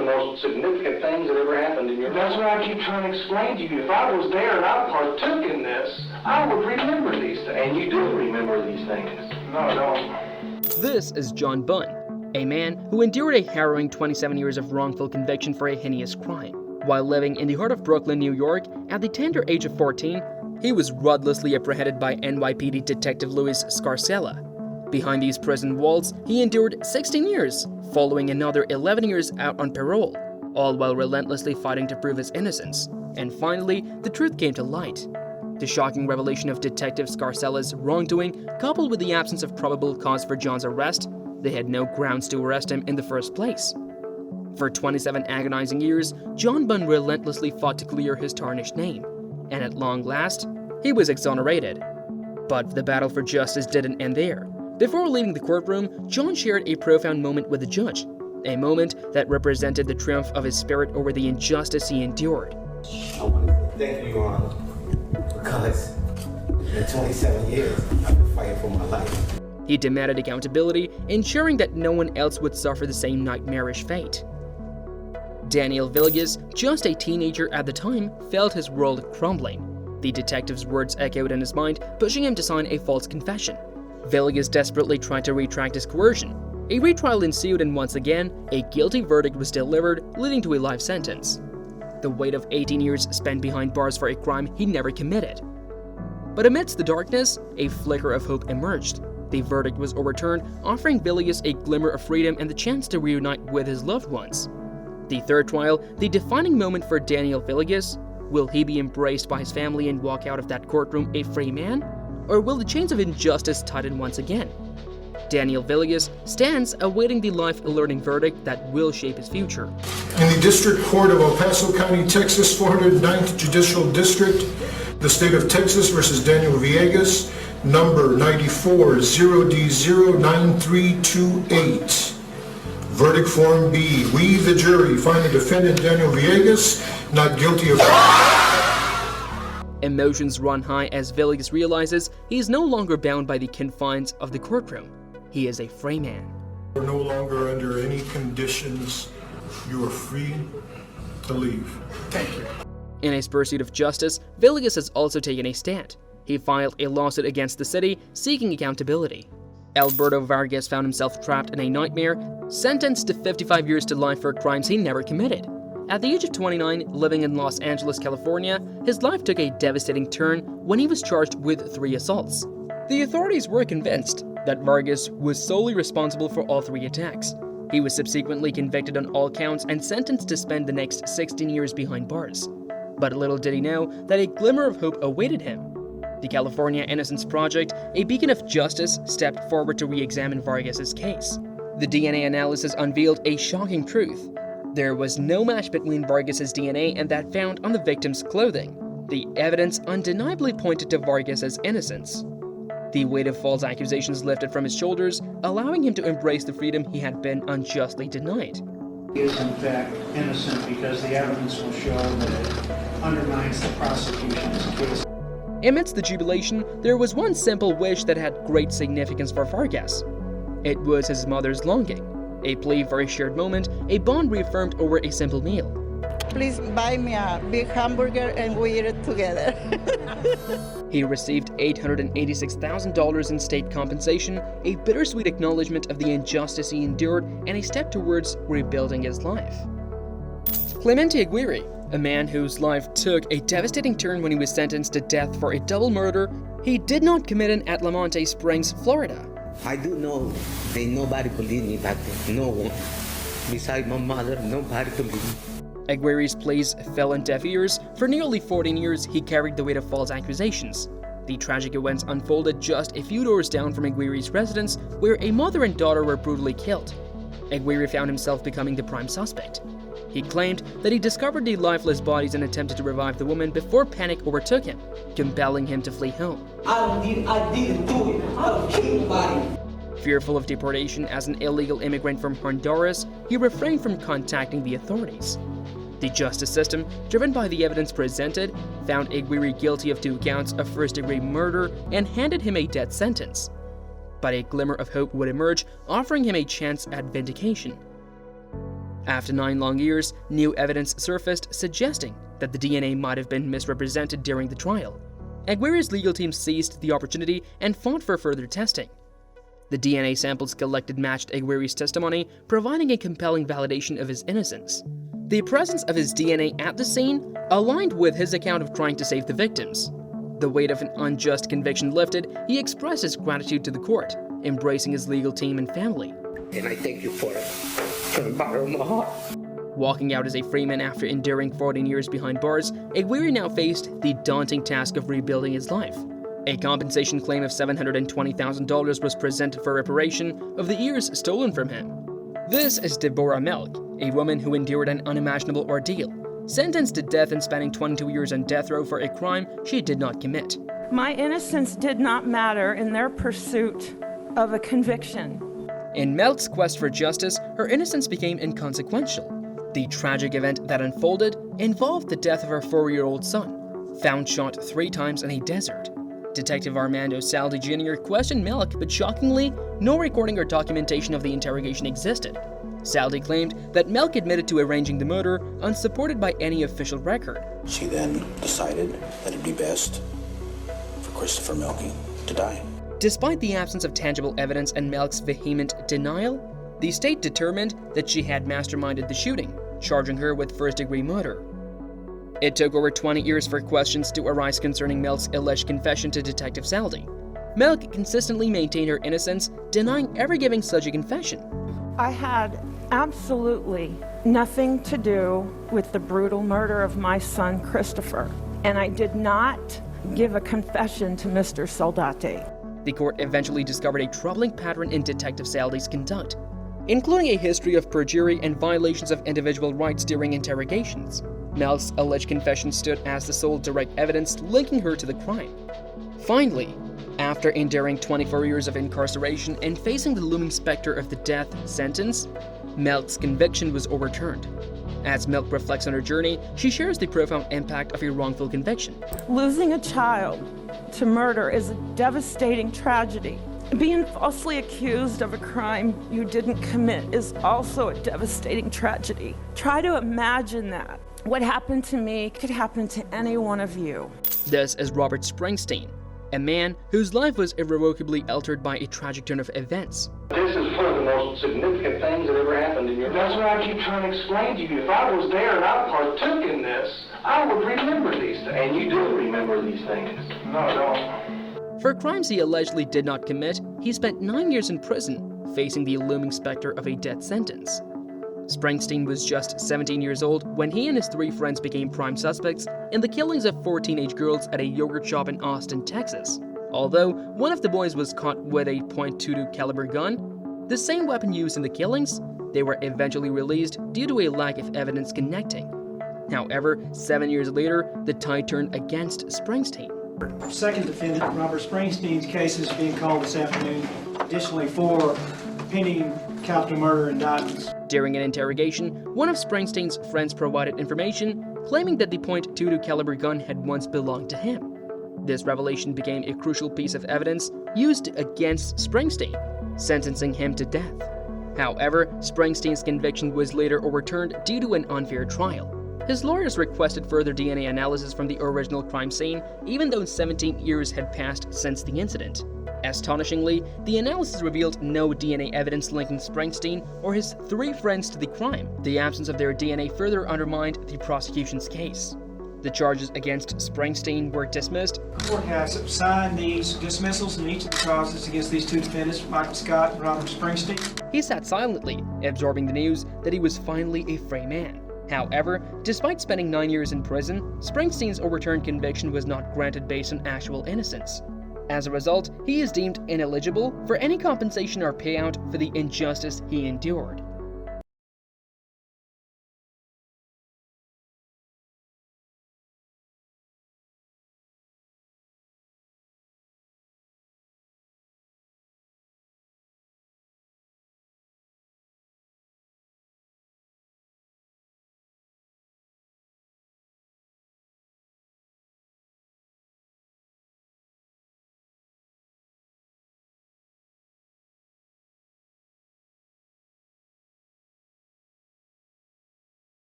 the most significant things that ever happened in your life. That's what I keep trying to explain to you. If I was there and I partook in this, I would remember these things. And you do remember these things. No, I don't. This is John Bunn, a man who endured a harrowing 27 years of wrongful conviction for a heinous crime. While living in the heart of Brooklyn, New York, at the tender age of 14, he was ruthlessly apprehended by NYPD Detective Louis Scarcella. Behind these prison walls, he endured 16 years, following another 11 years out on parole, all while relentlessly fighting to prove his innocence. And finally, the truth came to light. The shocking revelation of Detective Scarcella's wrongdoing, coupled with the absence of probable cause for John's arrest, they had no grounds to arrest him in the first place. For 27 agonizing years, John Bunn relentlessly fought to clear his tarnished name, and at long last, he was exonerated. But the battle for justice didn't end there. Before leaving the courtroom, John shared a profound moment with the judge, a moment that represented the triumph of his spirit over the injustice he endured. I want to thank you, Your Honor, because in 27 years, I've been fighting for my life. He demanded accountability, ensuring that no one else would suffer the same nightmarish fate. Daniel Villegas, just a teenager at the time, felt his world crumbling. The detective's words echoed in his mind, pushing him to sign a false confession. Villegas desperately tried to retract his coercion. A retrial ensued, and once again, a guilty verdict was delivered, leading to a life sentence. The weight of 18 years spent behind bars for a crime he never committed. But amidst the darkness, a flicker of hope emerged. The verdict was overturned, offering Villegas a glimmer of freedom and the chance to reunite with his loved ones. The third trial, the defining moment for Daniel Villegas. Will he be embraced by his family and walk out of that courtroom a free man? Or will the chains of injustice tighten once again? Daniel Villegas stands awaiting the life-alerting verdict that will shape his future. In the District Court of El Paso County, Texas, 409th Judicial District, the State of Texas versus Daniel Villegas, number 94 0D09328. Verdict Form B. We, the jury, find the defendant Daniel Villegas not guilty of... Emotions run high as Villegas realizes he is no longer bound by the confines of the courtroom. He is a free man. You're no longer under any conditions. You are free to leave. Thank you. In his pursuit of justice, Villegas has also taken a stand. He filed a lawsuit against the city, seeking accountability. Alberto Vargas found himself trapped in a nightmare, sentenced to 55 years to life for crimes he never committed. At the age of 29, living in Los Angeles, California, his life took a devastating turn when he was charged with 3 assaults. The authorities were convinced that Vargas was solely responsible for all 3 attacks. He was subsequently convicted on all counts and sentenced to spend the next 16 years behind bars. But little did he know that a glimmer of hope awaited him. The California Innocence Project, a beacon of justice, stepped forward to re-examine Vargas's case. The DNA analysis unveiled a shocking truth. There was no match between Vargas's DNA and that found on the victim's clothing. The evidence undeniably pointed to Vargas's innocence. The weight of false accusations lifted from his shoulders, allowing him to embrace the freedom he had been unjustly denied. He is in fact innocent because the evidence will show that it undermines the prosecution's case. Amidst the jubilation, there was one simple wish that had great significance for Vargas. It was his mother's longing. A plea for a shared moment, a bond reaffirmed over a simple meal. Please buy me a big hamburger and we eat it together. He received $886,000 in state compensation, a bittersweet acknowledgement of the injustice he endured, and a step towards rebuilding his life. Clemente Aguirre, a man whose life took a devastating turn when he was sentenced to death for a double murder he did not commit in Atlamonte Springs, Florida. I do know that nobody believed me back then. No one. Besides my mother, nobody believed me. Aguirre's pleas fell on deaf ears. For nearly 14 years, he carried the weight of false accusations. The tragic events unfolded just a few doors down from Aguirre's residence, where a mother and daughter were brutally killed. Aguirre found himself becoming the prime suspect. He claimed that he discovered the lifeless bodies and attempted to revive the woman before panic overtook him, compelling him to flee home. I didn't do it. I don't kill nobody. Fearful of deportation as an illegal immigrant from Honduras, he refrained from contacting the authorities. The justice system, driven by the evidence presented, found Aguirre guilty of 2 counts of first-degree murder and handed him a death sentence. But a glimmer of hope would emerge, offering him a chance at vindication. After 9 long years, new evidence surfaced suggesting that the DNA might have been misrepresented during the trial. Aguirias' legal team seized the opportunity and fought for further testing. The DNA samples collected matched Aguirias' testimony, providing a compelling validation of his innocence. The presence of his DNA at the scene aligned with his account of trying to save the victims. The weight of an unjust conviction lifted, he expressed his gratitude to the court, embracing his legal team and family. And I thank you for it from the bottom of my heart. Walking out as a free man after enduring 14 years behind bars, Aguirre now faced the daunting task of rebuilding his life. A compensation claim of $720,000 was presented for reparation of the years stolen from him. This is Deborah Melke, a woman who endured an unimaginable ordeal, sentenced to death and spending 22 years on death row for a crime she did not commit. My innocence did not matter in their pursuit of a conviction. In Melke's quest for justice, her innocence became inconsequential. The tragic event that unfolded involved the death of her 4-year-old son, found shot 3 times in a desert. Detective Armando Saldi Jr. questioned Melke, but shockingly, no recording or documentation of the interrogation existed. Saldi claimed that Melke admitted to arranging the murder, unsupported by any official record. She then decided that it'd be best for Christopher Melke to die. Despite the absence of tangible evidence and Melke's vehement denial, the state determined that she had masterminded the shooting, charging her with first-degree murder. It took over 20 years for questions to arise concerning Melke's alleged confession to Detective Saldi. Melke consistently maintained her innocence, denying ever giving such a confession. I had absolutely nothing to do with the brutal murder of my son, Christopher, and I did not give a confession to Mr. Soldati. The court eventually discovered a troubling pattern in Detective Saldi's conduct, including a history of perjury and violations of individual rights during interrogations. Melke's alleged confession stood as the sole direct evidence linking her to the crime. Finally, after enduring 24 years of incarceration and facing the looming specter of the death sentence, Melke's conviction was overturned. As Melke reflects on her journey, she shares the profound impact of a wrongful conviction. Losing a child to murder is a devastating tragedy. Being falsely accused of a crime you didn't commit is also a devastating tragedy. Try to imagine that. What happened to me could happen to any one of you. This is Robert Springsteen, a man whose life was irrevocably altered by a tragic turn of events. This is one of the most significant things that ever happened in your life. That's what I keep trying to explain to you. If I was there and I partook in this, I would remember these things. And you do remember these things. No, I don't. For crimes he allegedly did not commit, he spent 9 years in prison, facing the looming specter of a death sentence. Springsteen was just 17 years old when he and his 3 friends became prime suspects in the killings of 4 teenage girls at a yogurt shop in Austin, Texas. Although one of the boys was caught with a .22 caliber gun, the same weapon used in the killings, they were eventually released due to a lack of evidence connecting. However, 7 years later, the tide turned against Springsteen. Second defendant, Robert Springsteen's case is being called this afternoon. Additionally, 4 pending capital murder indictments. During an interrogation, one of Springsteen's friends provided information claiming that the .22 caliber gun had once belonged to him. This revelation became a crucial piece of evidence used against Springsteen, sentencing him to death. However, Springsteen's conviction was later overturned due to an unfair trial. His lawyers requested further DNA analysis from the original crime scene, even though 17 years had passed since the incident. Astonishingly, the analysis revealed no DNA evidence linking Springsteen or his 3 friends to the crime. The absence of their DNA further undermined the prosecution's case. The charges against Springsteen were dismissed. The court has signed these dismissals in each of the charges against these 2 defendants, Michael Scott and Robert Springsteen. He sat silently, absorbing the news that he was finally a free man. However, despite spending 9 years in prison, Springsteen's overturned conviction was not granted based on actual innocence. As a result, he is deemed ineligible for any compensation or payout for the injustice he endured.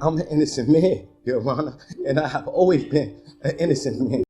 I'm an innocent man, Your Honor, and I have always been an innocent man.